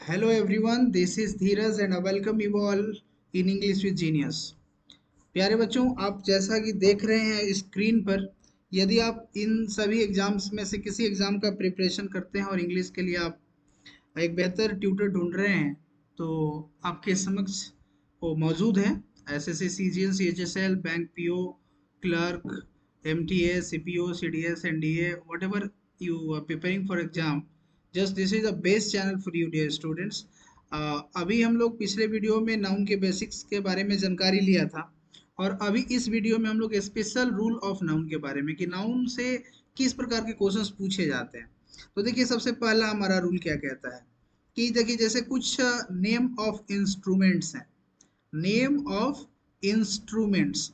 Hello everyone, this is Dheeraj and I welcome you all in English with Genius. प्यारे बच्चों, आप जैसा कि देख रहे हैं स्क्रीन पर, यदि आप इन सभी एग्जाम्स में से किसी एग्जाम का प्रिपरेशन करते हैं और इंग्लिश के लिए आप एक बेहतर ट्यूटर ढूंढ रहे हैं, तो आपके समक्ष वो मौजूद है। SSC, CGL, CHSL, bank PO, clerk, MTA, CPO, CDS, NDA, whatever you are preparing for exam, just this is the best channel for you dear students. अभी हम लोग पिछले वीडियो में नाउन के बेसिक्स के बारे में जानकारी लिया था, और अभी इस वीडियो में हम लोग स्पेशल रूल ऑफ नाउन के बारे में कि नाउन से किस प्रकार के क्वेश्चंस पूछे जाते हैं। तो देखिए, सबसे पहला हमारा रूल क्या कहता है कि देखिए, जैसे कुछ नेम ऑफ इंस्ट्रूमेंट्स हैं, name of instruments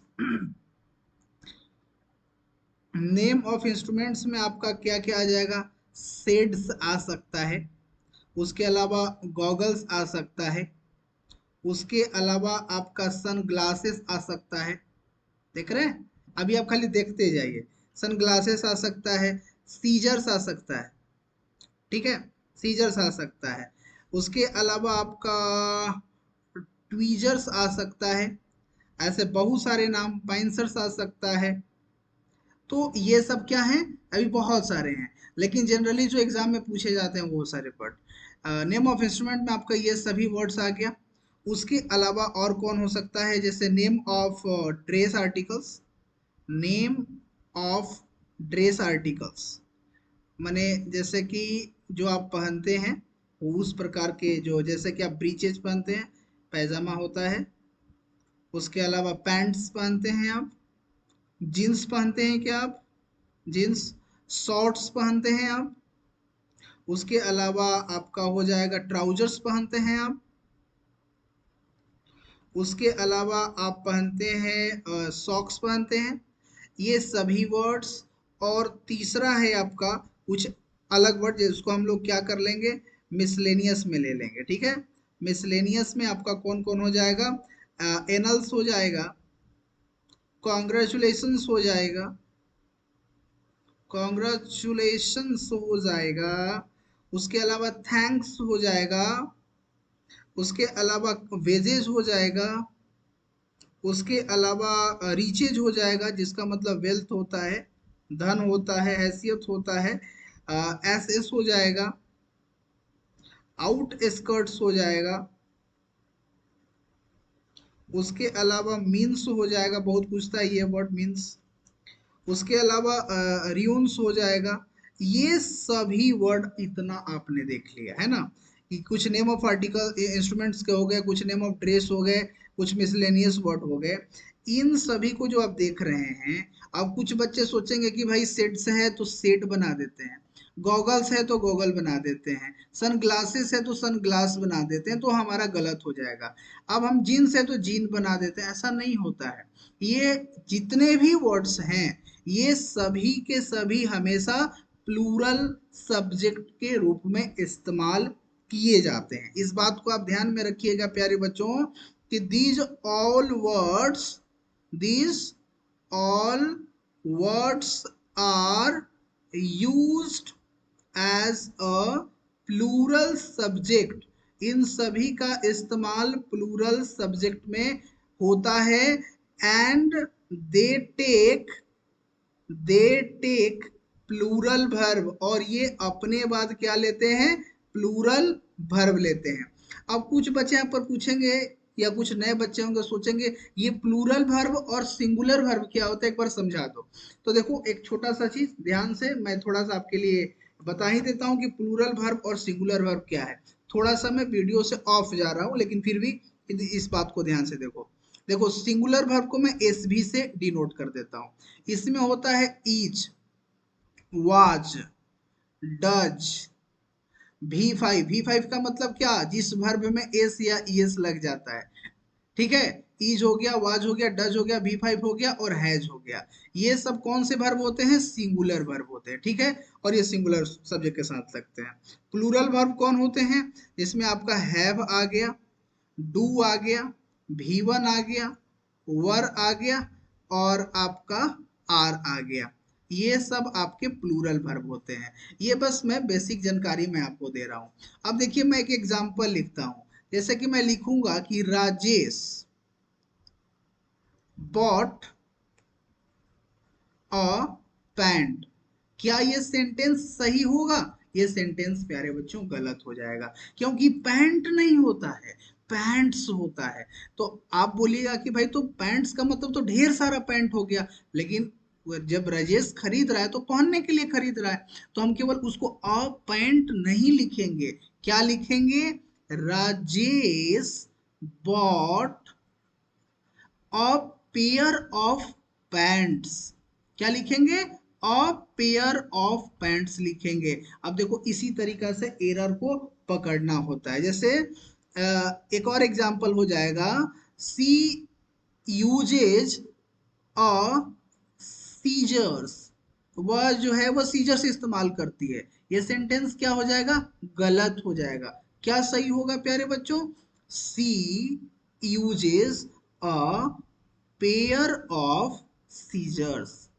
name of instruments में आपका क्या क्या आ जाएगा? शेड्स आ सकता है, उसके अलावा गॉगल्स आ सकता है, उसके अलावा आपका सन ग्लासेस आ सकता है। देख रहे हैं? अभी आप खाली देखते जाइए। सन ग्लासेस आ सकता है, सीजर्स आ सकता है, ठीक है, सीजर्स आ सकता है। उसके अलावा आपका ट्वीजर्स आ सकता है, ऐसे बहुत सारे नाम, पाइंसर्स आ सकता है। तो ये सब क्या है? अभी बहुत सारे हैं, लेकिन जनरली जो एग्जाम में पूछे जाते हैं वो सारे वर्ड। नेम ऑफ इंस्ट्रूमेंट में आपका ये सभी वर्ड्स आ गया। उसके अलावा और कौन हो सकता है? जैसे name of dress articles, name of dress articles माने जैसे कि जो आप पहनते हैं उस प्रकार के, जो जैसे कि आप ब्रीचेज पहनते हैं, पैजामा होता है। उसके अलावा पैंट्स पहनते हैं आप, जीन्स पहनते हैं क्या आप? जीन्स, शॉर्ट्स पहनते हैं आप। उसके अलावा आपका हो जाएगा ट्राउजर्स पहनते हैं आप। उसके अलावा आप पहनते हैं सॉक्स पहनते हैं। ये सभी वर्ड्स। और तीसरा है आपका कुछ अलग वर्ड, जिसको हम लोग क्या कर लेंगे, मिसलेनियस में ले लेंगे, ठीक है। मिसलेनियस में आपका कौन कौन हो जाएगा? एनल्स हो जाएगा, कॉन्ग्रेचुलेशंस हो जाएगा, कॉन्ग्रेचुलेशंस हो जाएगा। उसके अलावा थैंक्स हो जाएगा। उसके अलावा वेजेज हो जाएगा। उसके अलावा रिचेज हो जाएगा, जिसका मतलब वेल्थ होता है, धन होता है, हैसियत होता है। एस एस हो जाएगा। आउट स्कर्ट्स हो जाएगा। उसके अलावा मीन्स हो जाएगा, बहुत पूछता है ये वर्ड मीन्स। उसके अलावा रियून्स हो जाएगा। ये सभी वर्ड इतना आपने देख लिया है ना, कि कुछ नेम ऑफ आर्टिकल इंस्ट्रूमेंट्स के हो गए, कुछ नेम ऑफ ड्रेस हो गए, कुछ मिसलेनियस वर्ड हो गए। इन सभी को जो आप देख रहे हैं, अब कुछ बच्चे सोचेंगे कि भाई सेट्स है तो सेट बना देते हैं, गॉगल्स है तो गॉगल बना देते हैं, सन ग्लासेस है तो सन ग्लास बना देते हैं, तो हमारा गलत हो जाएगा। अब हम जीन्स है तो जीन बना देते हैं, ऐसा नहीं होता है। ये जितने भी वर्ड्स हैं, ये सभी के सभी हमेशा प्लूरल सब्जेक्ट के रूप में इस्तेमाल किए जाते हैं। इस बात को आप ध्यान में रखिएगा प्यारे बच्चों, कि these all words are used as a plural subject। इन सभी का इस्तेमाल प्लूरल सब्जेक्ट में होता है। And they take they take plural verb, और ये अपने बाद क्या लेते हैं? प्लूरल वर्ब लेते हैं। अब कुछ बच्चे यहाँ पर पूछेंगे, या कुछ नए बच्चे होंगे सोचेंगे ये प्लूरल वर्ब और सिंगुलर वर्ब क्या होता है, एक बार समझा दो। तो देखो, एक छोटा सा चीज ध्यान से मैं थोड़ा सा आपके लिए बता ही देता हूँ कि प्लूरल वर्ब और सिंगुलर वर्ब क्या है। थोड़ा सा मैं वीडियो से ऑफ जा रहा हूँ, लेकिन फिर भी इस बात को ध्यान से देखो। देखो, सिंगुलर वर्ब को मैं एस भी से डिनोट कर देता हूँ। इसमें होता है ईच, वाज, डज, V5 का मतलब क्या? जिस वर्ब में एस या ईएस लग जाता है, ठीक है। ईज हो गया, वाज हो गया, डज हो गया, V5 हो गया और हैज हो गया। ये सब कौन से वर्ब होते हैं? सिंगुलर वर्ब होते हैं, ठीक है। और ये सिंगुलर सब्जेक्ट के साथ लगते हैं। प्लूरल वर्ब कौन होते हैं? इसमें आपका हैव आ गया, डू आ गया, V1 आ गया, वर आ गया, और आपका आर आ गया। ये सब आपके प्लूरल वर्ब होते हैं। ये बस मैं बेसिक जानकारी मैं आपको दे रहा हूं। अब देखिए मैं एक एग्जांपल लिखता हूं, जैसे कि मैं लिखूंगा कि राजेश बॉट अ पैंट। क्या ये सेंटेंस सही होगा? ये सेंटेंस प्यारे बच्चों गलत हो जाएगा, क्योंकि पैंट नहीं होता है, पैंट्स होता है। तो आप बोलिएगा कि भाई तो पैंट्स का मतलब तो ढेर सारा पैंट हो गया, लेकिन जब राजेश खरीद रहा है तो पहनने के लिए खरीद रहा है, तो हम केवल उसको अ पैंट नहीं लिखेंगे, क्या लिखेंगे? Rajesh bought a pair of pants. क्या लिखेंगे? अ पेयर ऑफ पैंट्स लिखेंगे। अब देखो इसी तरीका से एरर को पकड़ना होता है। जैसे एक और एग्जांपल हो जाएगा, सी यूजेज अ सीजर्स। वह जो है वह सीजर्स इस्तेमाल करती है। ये सेंटेंस क्या हो जाएगा? गलत हो जाएगा। क्या सही होगा प्यारे बच्चों? She uses a pair of scissors.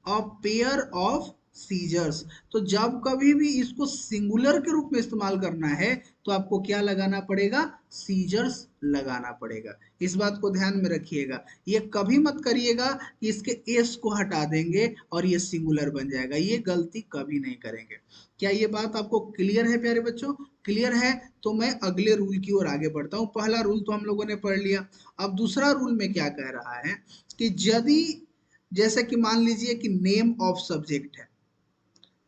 A pair of scissors. तो जब कभी भी इसको सिंगुलर के रूप में इस्तेमाल करना है तो आपको क्या लगाना पड़ेगा? सीजर्स लगाना पड़ेगा। इस बात को ध्यान में रखिएगा। ये कभी मत करिएगा कि इसके एस को हटा देंगे और ये सिंगुलर बन जाएगा, ये गलती कभी नहीं करेंगे। क्या ये बात आपको क्लियर है प्यारे बच्चों? क्लियर है तो मैं अगले रूल की ओर आगे बढ़ता हूँ। पहला रूल तो हम लोगों ने पढ़ लिया। अब दूसरा रूल में क्या कह रहा है कि यदि, जैसे कि मान लीजिए कि नेम ऑफ सब्जेक्ट है,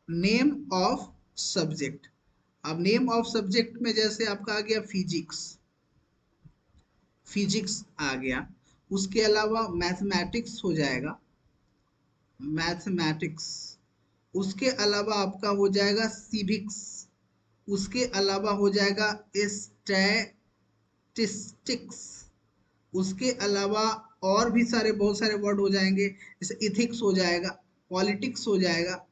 नेम ऑफ सब्जेक्ट। अब नेम ऑफ सब्जेक्ट में जैसे आपका आ गया फिजिक्स, फिजिक्स आ गया। उसके अलावा मैथमेटिक्स हो जाएगा, मैथमेटिक्स। उसके अलावा आपका हो जाएगा सिविक्स। उसके अलावा हो जाएगा स्टैटिस्टिक्स। उसके अलावा और भी सारे बहुत सारे वर्ड हो जाएंगे, जैसे इथिक्स हो जाएगा, पॉलिटिक्स हो जाएगा,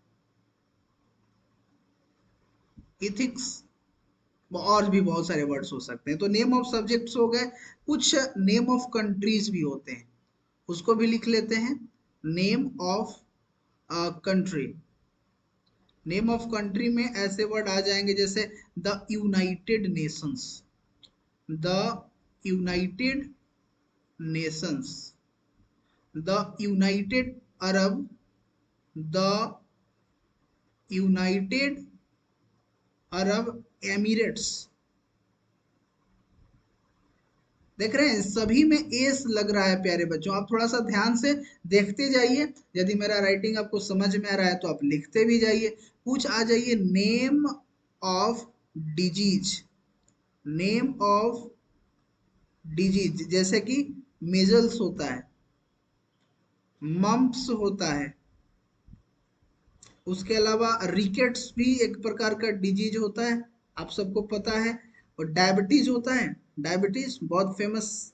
इथिक्स, और भी बहुत सारे वर्ड्स हो सकते हैं। तो नेम ऑफ सब्जेक्ट्स हो गए। कुछ नेम ऑफ कंट्रीज भी होते हैं, उसको भी लिख लेते हैं। Name of country, name of country में ऐसे वर्ड आ जाएंगे जैसे the United Nations, the United Nations, the United Arab, the United Arab Emirates. देख रहे हैं सभी में एस लग रहा है प्यारे बच्चों। आप थोड़ा सा ध्यान से देखते जाइए, यदि मेरा राइटिंग आपको समझ में आ रहा है तो आप लिखते भी जाइए। कुछ आ जाइए name of disease, name of disease, जैसे कि मेजल्स होता है, मम्प्स होता है। उसके अलावा रिकेट्स भी एक प्रकार का डिजीज होता है, आप सबको पता है। और डायबिटीज होता है, डायबिटीज बहुत फेमस,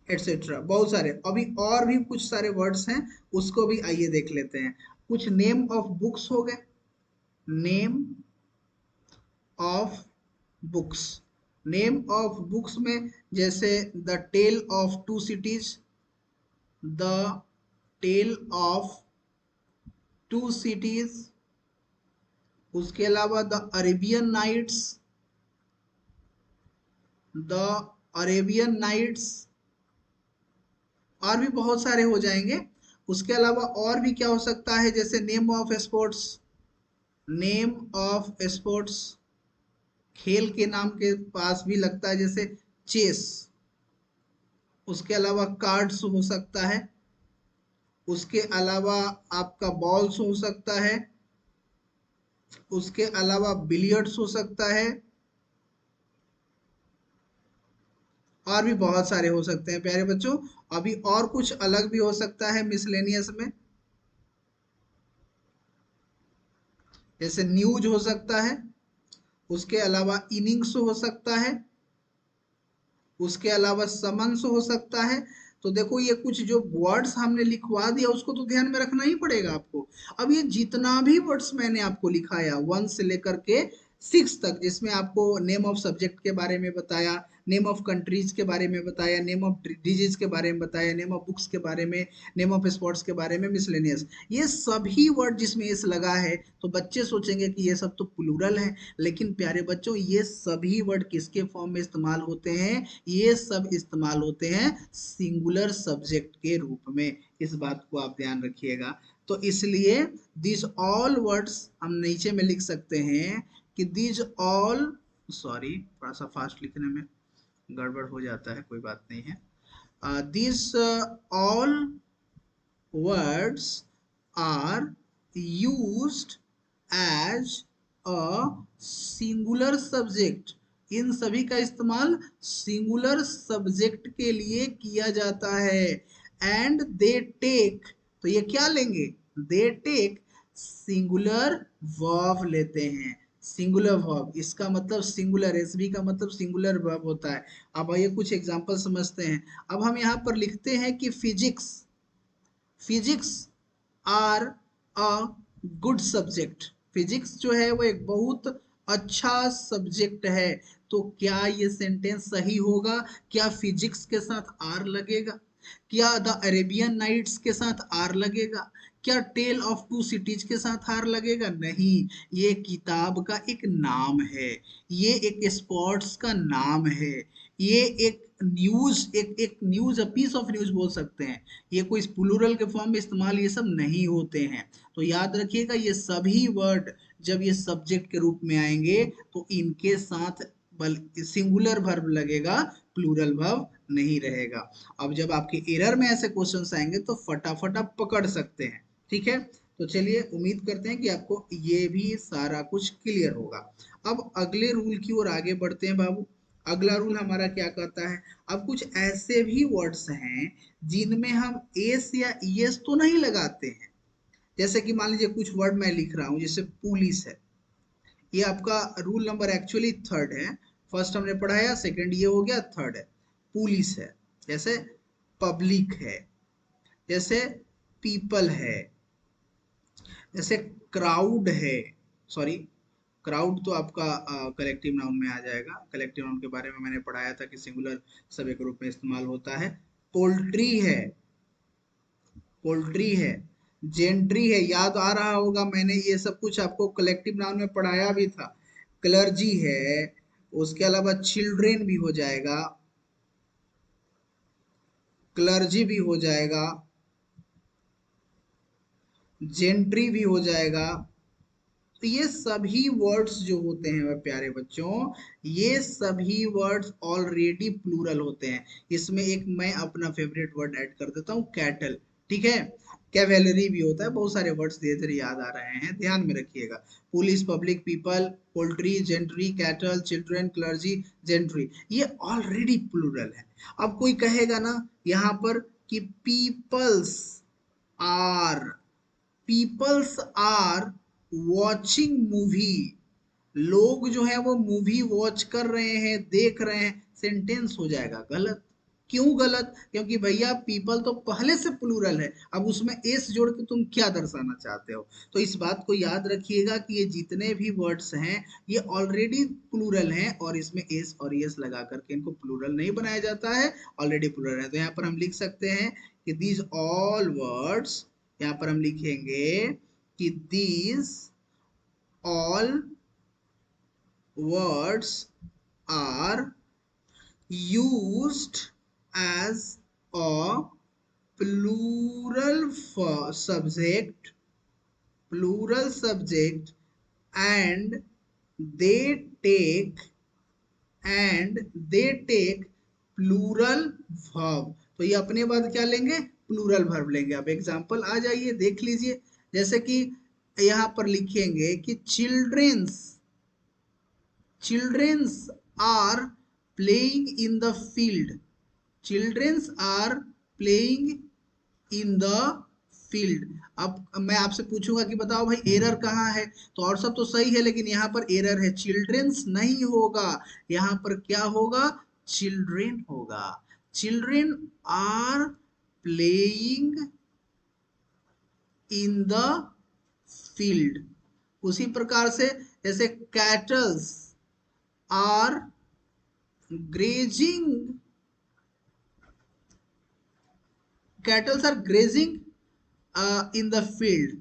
एटसेट्रा, बहुत सारे। अभी और भी कुछ सारे वर्ड्स हैं, उसको भी आइए देख लेते हैं। कुछ नेम ऑफ बुक्स हो गए, name of books. Name of books में जैसे the tale of two cities, the tale of two cities. उसके अलावा the Arabian nights, the Arabian nights, और भी बहुत सारे हो जाएंगे। उसके अलावा और भी क्या हो सकता है, जैसे name of sports, name of sports, खेल के नाम के पास भी लगता है, जैसे चेस। उसके अलावा कार्ड्स हो सकता है। उसके अलावा आपका बॉल्स हो सकता है। उसके अलावा बिलियर्ड्स हो सकता है। और भी बहुत सारे हो सकते हैं प्यारे बच्चों। अभी और कुछ अलग भी हो सकता है मिसलेनियस में, जैसे न्यूज हो सकता है। उसके अलावा इनिंग्स हो सकता है। उसके अलावा समन्स हो सकता है। तो देखो ये कुछ जो वर्ड्स हमने लिखवा दिया उसको तो ध्यान में रखना ही पड़ेगा आपको। अब ये जितना भी वर्ड्स मैंने आपको लिखाया 1 से लेकर के 6 तक, जिसमें आपको नेम ऑफ सब्जेक्ट के बारे में बताया, नेम ऑफ कंट्रीज के बारे में बताया, नेम ऑफ डिजीज के बारे में बताया, नेम ऑफ बुक्स के बारे में, नेम ऑफ स्पोर्ट्स के बारे में, मिसलेनियस। ये सभी वर्ड जिसमें एस लगा है तो बच्चे सोचेंगे कि ये सब तो प्लूरल है, लेकिन प्यारे बच्चों ये सभी वर्ड किसके फॉर्म में इस्तेमाल होते हैं? ये सब इस्तेमाल होते हैं सिंगुलर सब्जेक्ट के रूप में। इस बात को आप ध्यान रखिएगा। तो इसलिए दिस ऑल वर्ड्स हम नीचे में लिख सकते हैं कि दिस ऑल, सॉरी थोड़ा सा फास्ट लिखने में गड़बड़ हो जाता है, कोई बात नहीं है। This all words are used as a singular subject। इन सभी का इस्तेमाल सिंगुलर सब्जेक्ट के लिए किया जाता है। एंड दे टेक, तो ये क्या लेंगे? दे टेक सिंगुलर वर्ब लेते हैं। सिंगुलर वर्ब, इसका मतलब सिंगुलर, एसवी का मतलब सिंगुलर वर्ब होता है। अब आइए कुछ एग्जांपल समझते हैं। अब हम यहाँ पर लिखते हैं कि physics, physics are a good subject. Physics जो है वो एक बहुत अच्छा सब्जेक्ट है। तो क्या ये सेंटेंस सही होगा? क्या फिजिक्स के साथ आर लगेगा? क्या द अरेबियन नाइट्स के साथ आर लगेगा? क्या टेल ऑफ टू सिटीज के साथ आर लगेगा? नहीं, ये किताब का एक नाम है, ये एक स्पोर्ट्स का नाम है, ये एक न्यूज, एक न्यूज, पीस ऑफ न्यूज बोल सकते हैं। ये कोई प्लूरल के फॉर्म में इस्तेमाल ये सब नहीं होते हैं। तो याद रखिएगा ये सभी वर्ड जब ये सब्जेक्ट के रूप में आएंगे तो इनके साथ सिंगुलर वर्ब लगेगा, प्लूरल वर्ब नहीं रहेगा। अब जब आपके एरर में ऐसे क्वेश्चंस आएंगे तो फटाफट आप पकड़ सकते हैं। ठीक है, तो चलिए उम्मीद करते हैं कि आपको ये भी सारा कुछ क्लियर होगा। अब अगले रूल की ओर आगे बढ़ते हैं बाबू। अगला रूल हमारा क्या कहता है? अब कुछ ऐसे भी वर्ड्स हैं जिनमें हम एस या ईएस तो नहीं लगाते हैं। जैसे कि मान लीजिए कुछ वर्ड मैं लिख रहा हूं, जैसे पुलिस है, ये आपका रूल नंबर एक्चुअली थर्ड है। फर्स्ट हमने पढ़ाया, सेकंड ये हो गया, थर्ड है पुलिस है। जैसे पब्लिक है, जैसे पीपल है, जैसे क्राउड है, सॉरी क्राउड तो आपका कलेक्टिव नाउन में आ जाएगा। कलेक्टिव नाउन के बारे में मैंने पढ़ाया था कि सिंगुलर सभी के रूप में इस्तेमाल होता है। पोल्ट्री है, पोल्ट्री है, जेंट्री है, याद आ रहा होगा मैंने ये सब कुछ आपको कलेक्टिव नाउन में पढ़ाया भी था। क्लर्जी है, उसके अलावा चिल्ड्रेन भी हो जाएगा, क्लर्जी भी हो जाएगा, जेंट्री भी हो जाएगा। तो ये सभी वर्ड्स जो होते हैं वह प्यारे बच्चों, ये सभी वर्ड्स ऑलरेडी प्लूरल होते हैं। इसमें एक मैं अपना फेवरेट वर्ड ऐड कर देता हूँ, कैटल। ठीक है, कैवेलरी भी होता है, बहुत सारे वर्ड्स धीरे धीरे याद आ रहे हैं, ध्यान में रखिएगा। Police, public, people, poultry, gentry, cattle, children, clergy, gentry, ये ऑलरेडी प्लूरल है। अब कोई कहेगा ना यहाँ पर कि peoples are, peoples are watching movie, लोग जो है वो मूवी वॉच कर रहे हैं, देख रहे हैं, सेंटेंस हो जाएगा गलत। क्यों गलत? क्योंकि भैया पीपल तो पहले से प्लूरल है, अब उसमें एस जोड़ के तुम क्या दर्शाना चाहते हो? तो इस बात को याद रखिएगा कि ये जितने भी वर्ड्स हैं ये ऑलरेडी प्लूरल हैं और इसमें एस और एस लगा करके इनको प्लूरल नहीं बनाया जाता है, ऑलरेडी प्लूरल है। तो यहाँ पर हम लिख सकते हैं कि दीज ऑल वर्ड्स, यहाँ पर हम लिखेंगे कि these all words are used as a plural subject, plural subject, and they take, and they take plural verb। तो ये अपने बाद क्या लेंगे? प्लूरल वर्ब लेंगे। अब एग्जांपल आ जाइए देख लीजिए। जैसे कि यहाँ पर लिखेंगे कि childrens, childrens are playing in the field, childrens are playing in the field. अब मैं आपसे पूछूंगा कि बताओ भाई एरर कहाँ है? तो और सब तो सही है लेकिन यहाँ पर एरर है, चिल्ड्रेंस नहीं होगा, यहाँ पर क्या होगा? चिल्ड्रेन होगा। Children are playing in the field. उसी प्रकार से जैसे cattles are grazing, cattles are grazing in the field,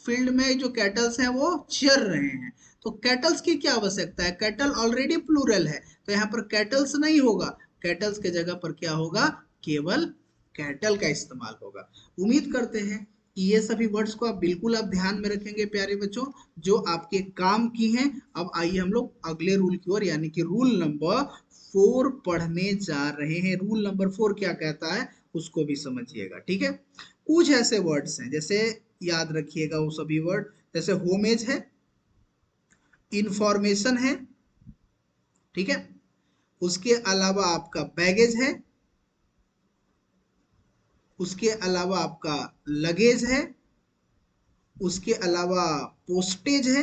field में जो कैटल्स हैं वो चर रहे हैं। तो कैटल्स की क्या आवश्यकता है, कैटल ऑलरेडी प्लूरल है, तो यहाँ पर कैटल्स नहीं होगा, कैटल्स के जगह पर क्या होगा, केवल कैटल का इस्तेमाल होगा। उम्मीद करते हैं कि ये सभी वर्ड्स को आप बिल्कुल आप ध्यान में रखेंगे प्यारे बच्चों, जो आपके काम की हैं। अब आइए हम लोग अगले रूल की ओर, यानी कि रूल नंबर 4 पढ़ने जा रहे हैं। रूल नंबर 4 क्या कहता है उसको भी समझिएगा, ठीक है। कुछ ऐसे वर्ड्स हैं, जैसे याद रखिएगा वो सभी वर्ड, जैसे होमेज है, इंफॉर्मेशन है, ठीक है, उसके अलावा आपका बैगेज है, उसके अलावा आपका लगेज है, उसके अलावा पोस्टेज है,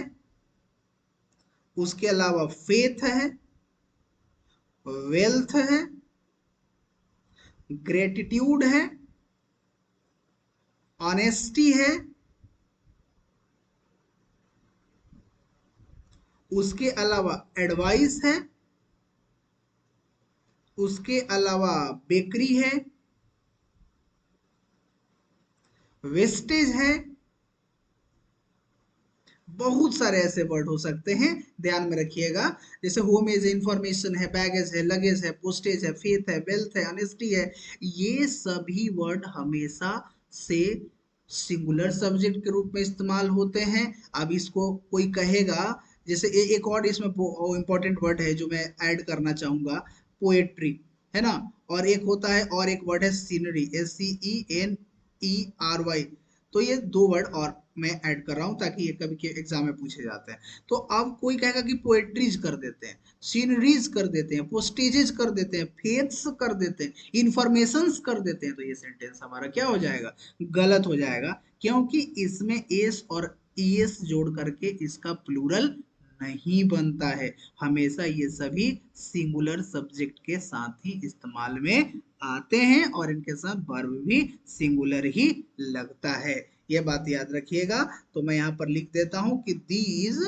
उसके अलावा फेथ है, वेल्थ है, ग्रेटिट्यूड है, ऑनेस्टी है, उसके अलावा एडवाइस है, उसके अलावा बेकरी है, वेस्टेज है। बहुत सारे ऐसे वर्ड हो सकते हैं, ध्यान में रखिएगा। जैसे होमेज है, इंफॉर्मेशन है, बैगेज है, लगेज है, पोस्टेज है, फेथ है, वेल्थ है, ऑनेस्टी है। ये सभी वर्ड हमेशा से सिंगुलर सब्जेक्ट के रूप में इस्तेमाल होते हैं। अब इसको कोई कहेगा, जैसे एक और इसमें इंपॉर्टेंट वर्ड है जो मैं ऐड करना चाहूंगा, पोएट्री, है ना। और एक होता है, और एक वर्ड है सीनरी, SCENERY। तो ये दो वर्ड और मैं ऐड कर रहा हूँ ताकि ये कभी के एग्जाम में पूछे जाते हैं। तो अब कोई कहेगा कि पोएट्रीज कर देते हैं, सीनरीज कर देते हैं, पोस्टेजेस कर देते हैं, फेथ्स कर देते हैं, इंफॉर्मेशंस कर देते हैं, तो ये सेंटेंस हमारा क्या हो जाएगा, गलत हो जाएगा, क्योंकि इसमें एस और ईएस जोड़ करके इसका प्लूरल नहीं बनता है। हमेशा ये सभी सिंगुलर सब्जेक्ट के साथ ही इस्तेमाल में आते हैं और इनके साथ वर्ब भी सिंगुलर ही लगता है। ये बात याद रखिएगा। तो मैं यहां पर लिख देता हूं कि these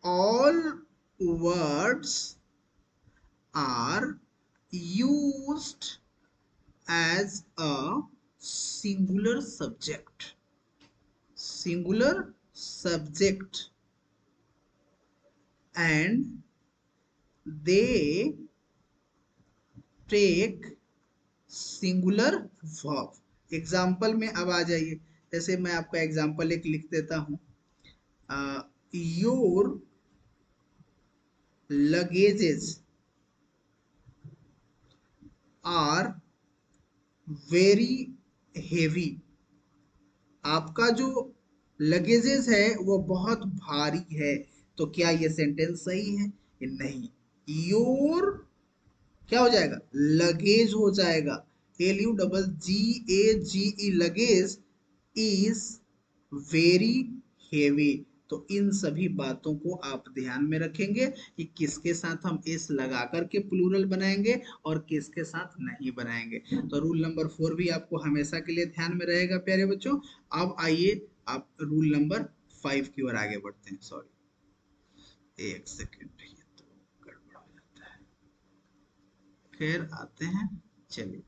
all words are used as a singular subject, singular subject, and they take singular verb. Example में अब आ जाइए, जैसे मैं आपका एग्जाम्पल एक लिख देता हूं, your luggages are very heavy. आपका जो लगेजेस है वो बहुत भारी है। तो क्या ये सेंटेंस सही है, नहीं। योर क्या हो जाएगा, लगेज हो जाएगा, LUGGE, luggage is very heavy. तो इन सभी बातों को आप ध्यान में रखेंगे कि किसके साथ हम एस लगा करके प्लूरल बनाएंगे और किसके साथ नहीं बनाएंगे। तो रूल नंबर 4 भी आपको हमेशा के लिए ध्यान में रहेगा प्यारे बच्चों। अब आइए आप रूल नंबर 5 की ओर आगे बढ़ते हैं। सॉरी, एक सेकेंड, ये तो गड़बड़ हो जाता है। खैर आते हैं, चलिए।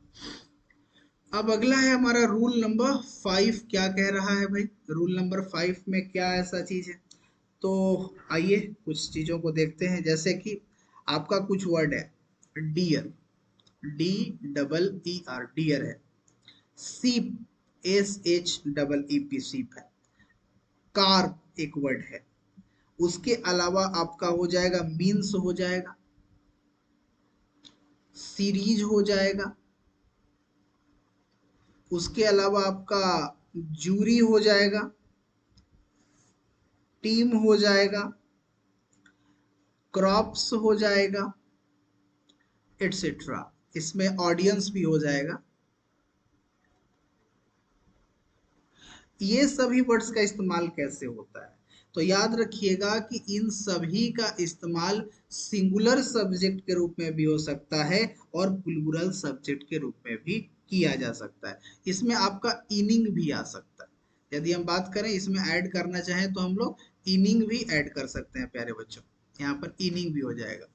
अब अगला है हमारा रूल नंबर 5। क्या कह रहा है भाई, रूल नंबर 5 में क्या ऐसा चीज है। तो आइए कुछ चीजों को देखते हैं, जैसे कि आपका कुछ वर्ड है, डियर, DEER, डियर है, सीप, SHEEP, सीप है, कार एक वर्ड है, उसके अलावा आपका हो जाएगा मीन्स हो जाएगा, सीरीज हो जाएगा, उसके अलावा आपका जूरी हो जाएगा, टीम हो जाएगा, क्रॉप्स हो जाएगा, एटसेट्रा। इसमें ऑडियंस भी हो जाएगा। ये सभी वर्ड्स का इस्तेमाल कैसे होता है, तो याद रखिएगा कि इन सभी का इस्तेमाल सिंगुलर सब्जेक्ट के रूप में भी हो सकता है और प्लूरल सब्जेक्ट के रूप में भी किया जा सकता है। इसमें आपका इनिंग भी आ सकता है। यदि हम बात करें इसमें ऐड करना चाहें तो हम लोग इनिंग भी ऐड कर सकते हैं प्यारे बच्चों, यहाँ पर इनिंग भी हो जाएगा।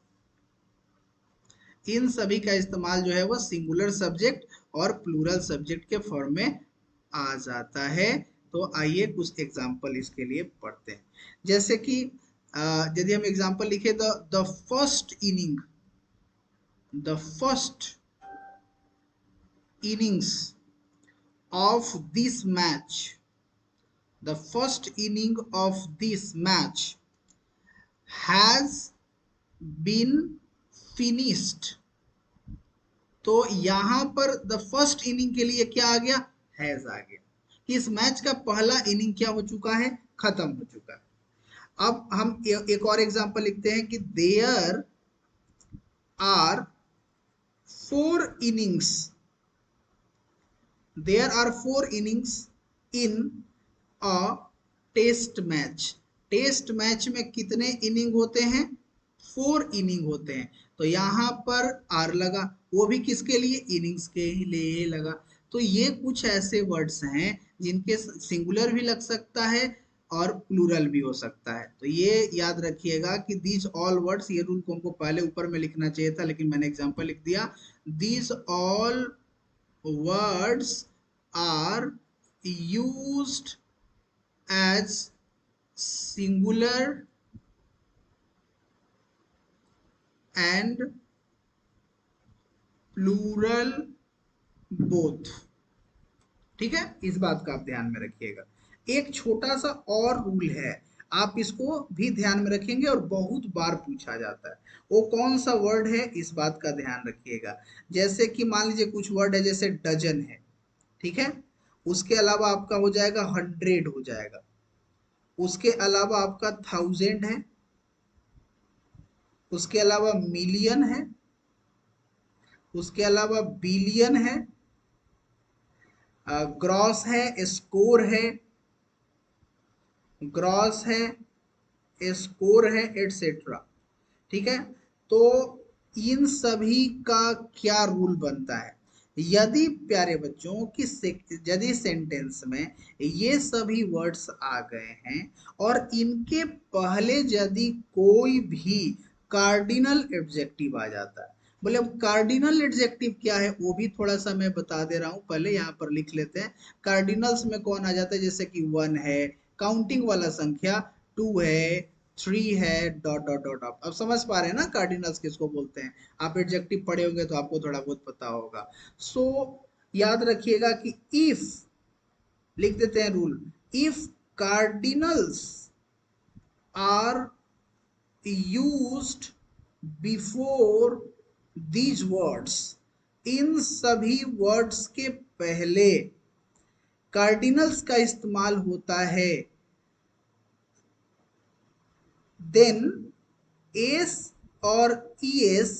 इन सभी का इस्तेमाल जो है वो सिंगुलर सब्जेक्ट और प्लूरल सब्जेक्ट के फॉर्म में आ जाता है। तो आइए कुछ एग्जाम्पल इसके लिए पढ़ते हैं। जैसे कि यदि हम एग्जाम्पल लिखे, the first inning, the first innings of this match, the first inning of this match has been finished। तो यहां पर द फर्स्ट इनिंग के लिए क्या आ गया, हैज आ गया, कि इस मैच का पहला इनिंग क्या हो चुका है, खत्म हो चुका है। अब हम एक और एग्जांपल लिखते हैं कि there are 4 innings, there are 4 innings in a test match. Test match में कितने इनिंग होते हैं, 4 इनिंग होते हैं। तो यहां पर आर लगा, वो भी किसके लिए, इनिंग्स के लिए लगा। तो ये कुछ ऐसे वर्ड्स हैं जिनके सिंगुलर भी लग सकता है और प्लूरल भी हो सकता है। तो ये याद रखिएगा कि दीज ऑल वर्ड्स, ये रूल को हमको पहले ऊपर में लिखना चाहिए था लेकिन मैंने एग्जांपल लिख दिया। These all words are used as singular and plural both। ठीक है, इस बात का आप ध्यान में रखिएगा। एक छोटा सा और रूल है, आप इसको भी ध्यान में रखेंगे और बहुत बार पूछा जाता है। वो कौन सा वर्ड है, इस बात का ध्यान रखिएगा। जैसे कि मान लीजिए कुछ वर्ड है, जैसे डजन है, ठीक है, उसके अलावा आपका हो जाएगा 100 हो जाएगा, उसके अलावा आपका 1000 है, उसके अलावा मिलियन है, उसके अलावा बिलियन है, ग्रॉस है, स्कोर है, ग्रॉस है, स्कोर है, एटसेट्रा। ठीक है, तो इन सभी का क्या रूल बनता है, यदि प्यारे बच्चों की यदि सेंटेंस में ये सभी वर्ड्स आ गए हैं और इनके पहले यदि कोई भी कार्डिनल एडजेक्टिव आ जाता है, बोले अब कार्डिनल एडजेक्टिव क्या है वो भी थोड़ा सा मैं बता दे रहा हूं, पहले यहाँ पर लिख लेते हैं। कार्डिनल्स में कौन आ जाता है, जैसे कि 1 है, काउंटिंग वाला संख्या, 2 है, 3 है, डॉट डॉट डॉट डॉट। अब समझ पा रहे हैं ना कार्डिनल्स किसको बोलते हैं, आप एडजेक्टिव पढ़े होंगे तो आपको थोड़ा बहुत पता होगा। सो याद रखिएगा कि इफ, लिख देते हैं rule, if cardinals are used before these words, इन सभी वर्ड्स के पहले कार्डिनल्स का इस्तेमाल होता है, देन एस और es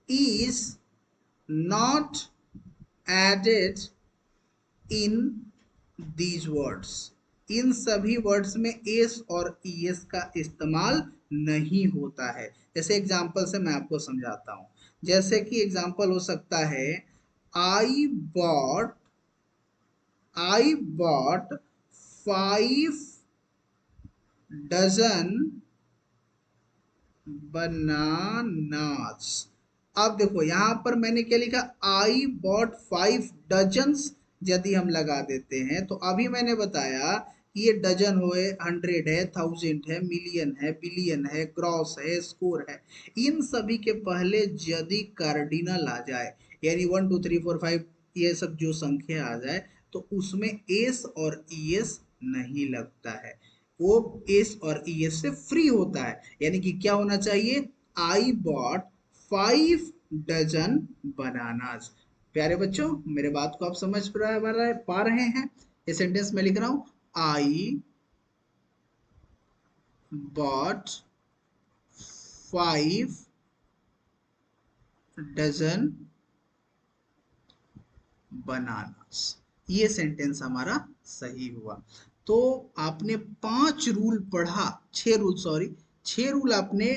is not added in these words। इन सभी वर्ड्स में एस और es का इस्तेमाल नहीं होता है। जैसे एग्जांपल से मैं आपको समझाता हूं, जैसे कि एग्जांपल हो सकता है, आई बॉट 5 डजन बनानास। अब देखो यहां पर मैंने क्या लिखा, आई बॉट 5 डजन्स। यदि हम लगा देते हैं तो अभी मैंने बताया कि ये डजन हुए, 100 है, 1000 है, मिलियन है, बिलियन है, क्रॉस है, स्कोर है, इन सभी के पहले यदि कार्डिनल आ जाए, यानी 1 2 3 4 5 ये सब जो संख्या आ जाए, तो उसमें एस और ईएस नहीं लगता है, वो एस और ईएस से फ्री होता है। यानी कि क्या होना चाहिए, आई बॉट 5 डजन बनानास। प्यारे बच्चों मेरे बात को आप समझ पा रहे हैं। ये सेंटेंस में लिख रहा हूं, आई बॉट 5 डजन बनानास। ये सेंटेंस हमारा सही हुआ। तो आपने 5 रूल पढ़ा, 6 रूल, सॉरी 6 रूल आपने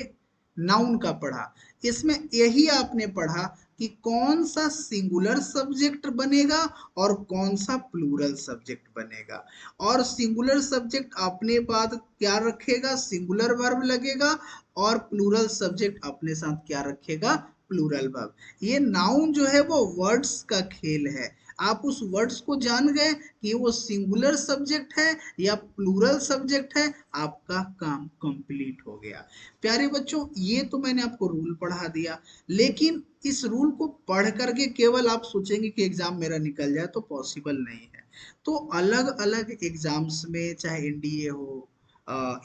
नाउन का पढ़ा। इसमें यही आपने पढ़ा कि कौन सा सिंगुलर सब्जेक्ट बनेगा और कौन सा प्लूरल सब्जेक्ट बनेगा। और सिंगुलर सब्जेक्ट अपने बाद क्या रखेगा, सिंगुलर वर्ब लगेगा, और प्लूरल सब्जेक्ट अपने साथ क्या रखेगा, प्लूरल वर्ब। ये नाउन जो है वो वर्ड्स का खेल है। आप उस वर्ड्स को जान गए कि वो सिंगुलर सब्जेक्ट है या प्लूरल सब्जेक्ट है, आपका काम कंप्लीट हो गया। प्यारे बच्चों, ये तो मैंने आपको रूल पढ़ा दिया, लेकिन इस रूल को पढ़ करके केवल आप सोचेंगे कि एग्जाम मेरा निकल जाए, तो पॉसिबल नहीं है। तो अलग अलग एग्जाम्स में, चाहे एनडीए हो,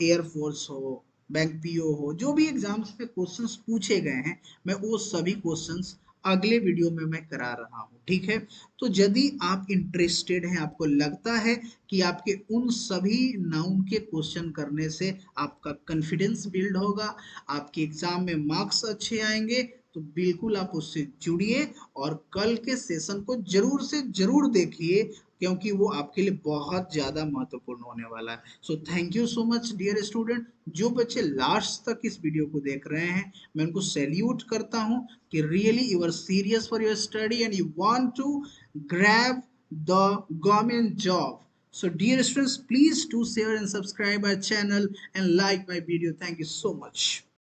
एयरफोर्स हो, बैंक पीओ हो, जो भी एग्जाम्स में क्वेश्चंस पूछे गए हैं, मैं वो सभी क्वेश्चंस अगले वीडियो में मैं करा रहा हूँ, ठीक है। तो यदि आप इंटरेस्टेड हैं, आपको लगता है कि आपके उन सभी नाउन के क्वेश्चन करने से आपका कॉन्फिडेंस बिल्ड होगा, आपके एग्जाम में मार्क्स अच्छे आएंगे, तो बिल्कुल आप उससे जुड़िए और कल के सेशन को जरूर से जरूर देखिए, क्योंकि वो आपके लिए बहुत ज़्यादा महत्वपूर्ण होने वाला है। So thank you so much dear student. जो बच्चे लास्ट तक इस वीडियो को देख रहे हैं, मैं उनको सैल्यूट करता हूँ कि really you are serious for your study and you want to grab the government job. So dear students, please do share and subscribe our channel and like my video. Thank you so much.